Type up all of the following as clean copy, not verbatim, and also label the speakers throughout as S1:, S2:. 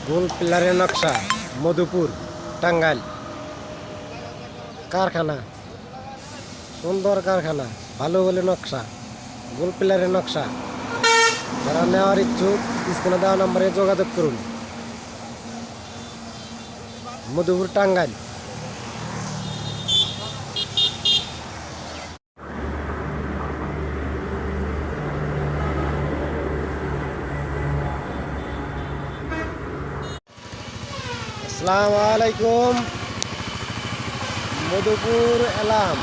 S1: গোল পিলারের নকশা, মধুপুর, টাঙ্গাইল। কারখানা, সুন্দর কারখানা, ভালো বলে নকশা, গোল পিলারের নকশা। যারা নেওয়ার ইচ্ছুক স্ক্রিনে দেওয়া নম্বরে যোগাযোগ করুন। মধুপুর, টাঙ্গাইল। আসসালামু আলাইকুম। মধুপুর এলাম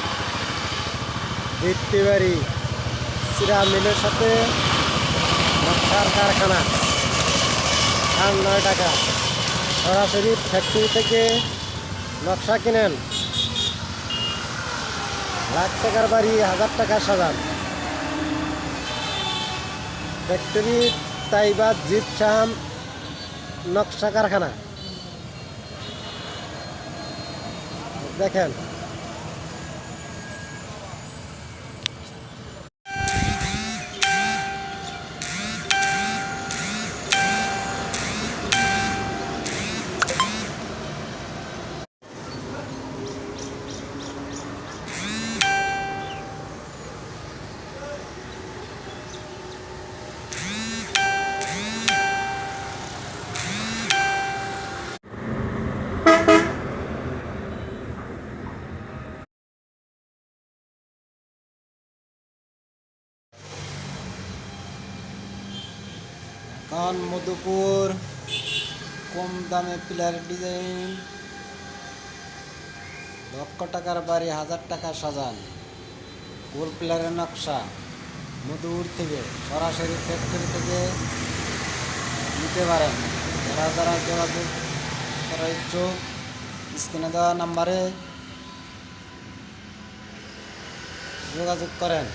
S1: ভিত্তিবাড়ি সিরা মিলের সাথে নকশার কারখানা। 9 টাকা সরাসরি ফ্যাক্টরি থেকে নকশা কিনেন। লাখ টাকার বাড়ি 1000 টাকা সাজান। ফ্যাক্টরি তাইবাদ জিপসাম নকশা কারখানা। দেখেন, কারণ মধুপুর কম দামে পিলার ডিজাইন, লক্ষ টাকার বাড়ি 1000 টাকা সাজান। গোল পিলারের নকশা মধুপুর থেকে সরাসরি ফ্যাক্টরি থেকে নিতে পারেন। যারা যারা যোগাযোগ করার ইচ্ছুক স্ক্রিনে দেওয়া নাম্বারে যোগাযোগ করেন।